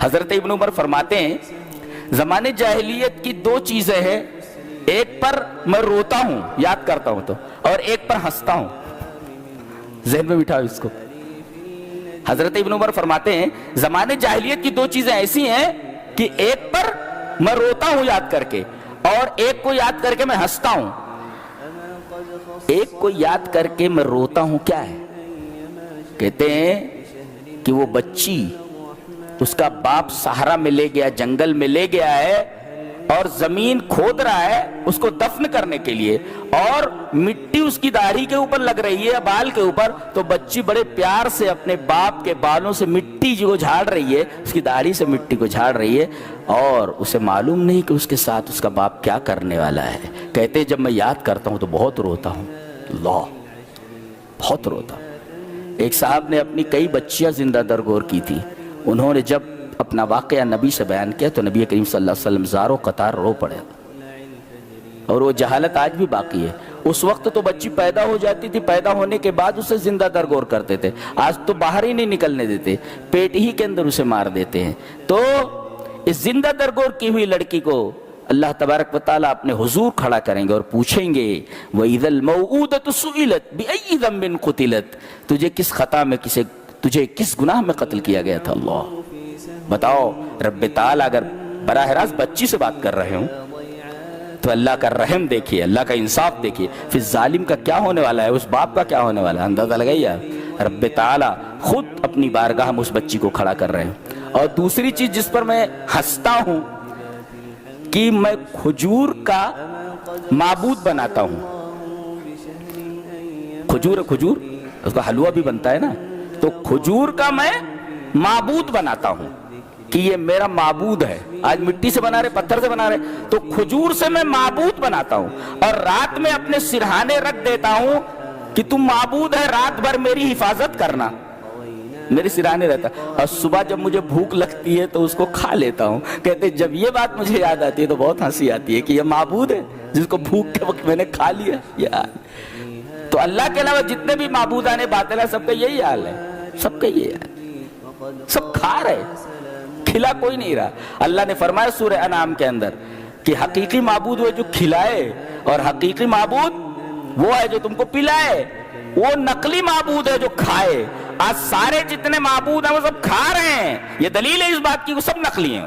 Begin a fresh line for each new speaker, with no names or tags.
حضرت ابن عمر فرماتے ہیں زمانے جاہلیت کی دو چیزیں ہیں، ایک پر میں روتا ہوں یاد کرتا ہوں تو، اور ایک پر ہنستا ہوں. ذہن میں بٹھاؤ اس کو. حضرت ابن عمر فرماتے ہیں زمانے جاہلیت کی دو چیزیں ایسی ہیں کہ ایک پر میں روتا ہوں یاد کر کے، اور ایک کو یاد کر کے میں ہنستا ہوں. ایک کو یاد کر کے میں روتا ہوں کیا ہے؟ کہتے ہیں کہ وہ بچی اس کا باپ صحرا میں لے گیا، جنگل میں لے گیا ہے، اور زمین کھود رہا ہے اس کو دفن کرنے کے لیے، اور مٹی اس کی داڑھی کے اوپر لگ رہی ہے، بال کے اوپر. تو بچی بڑے پیار سے اپنے باپ کے بالوں سے مٹی جو جھاڑ رہی ہے، اس کی داڑھی سے مٹی کو جھاڑ رہی ہے، اور اسے معلوم نہیں کہ اس کے ساتھ اس کا باپ کیا کرنے والا ہے. کہتے ہیں جب میں یاد کرتا ہوں تو بہت روتا ہوں. اللہ، بہت روتا ہوں. ایک صاحب نے اپنی کئی بچیاں زندہ درگور کی تھی. انہوں نے جب اپنا واقعہ نبی سے بیان کیا تو نبی کریم صلی اللہ علیہ وسلم زاروں قطار رو پڑے. اور وہ جہالت آج بھی باقی ہے. اس وقت تو بچی پیدا ہو جاتی تھی، پیدا ہونے کے بعد اسے زندہ درگور کرتے تھے. آج تو باہر ہی نہیں نکلنے دیتے، پیٹ ہی کے اندر اسے مار دیتے ہیں. تو اس زندہ درگور کی ہوئی لڑکی کو اللہ تبارک و تعالیٰ اپنے حضور کھڑا کریں گے اور پوچھیں گے وَإِذَا الْمَوْءُودَةُ سُئِلَتْ بِأَيِّ ذَنبٍ قُتِلَتْ، تجھے کس خطا میں تجھے کس گناہ میں قتل کیا گیا تھا؟ اللہ بتاؤ. رب تعالیٰ اگر براہ راست بچی سے بات کر رہے ہوں تو اللہ کا رحم دیکھیے، اللہ کا انصاف دیکھیے. پھر ظالم کا کیا ہونے والا ہے، اس باپ کا کیا ہونے والا ہے، اندازہ لگائیے. رب تعالیٰ خود اپنی بارگاہ میں اس بچی کو کھڑا کر رہے ہیں. اور دوسری چیز جس پر میں ہنستا ہوں کہ میں کھجور کا معبود بناتا ہوں. کھجور اس کا حلوہ بھی بنتا ہے نا، تو کھجور کا میں معبود بناتا ہوں کہ یہ میرا معبود ہے. آج مٹی سے بنا رہے، پتھر سے بنا رہے، تو کھجور سے میں معبود بناتا ہوں. اور رات میں اپنے سرہانے رکھ دیتا ہوں کہ تم معبود ہے، رات بھر میری حفاظت کرنا. میرے سرانے رہتا. اور صبح جب مجھے بھوک لگتی ہے تو اس کو کھا لیتا ہوں. کہتے جب یہ بات مجھے یاد آتی ہے تو بہت ہنسی آتی ہے کہ یہ معبود ہے جس کو بھوک کے وقت میں نے کھا لیا. یار تو اللہ کے علاوہ جتنے بھی معبودان باطل ہیں سب کا یہی حال ہے، سب کا یہی حال، سب کھا رہے، کھلا کوئی نہیں رہا. اللہ نے فرمایا سورہ انعام کے اندر کہ حقیقی معبود وہ جو کھلائے، اور حقیقی معبود وہ ہے جو تم کو پلائے. وہ نقلی معبود ہے جو کھائے. آج سارے جتنے معبود ہیں وہ سب کھا رہے ہیں. یہ دلیل ہے اس بات کی وہ سب نقلی ہیں.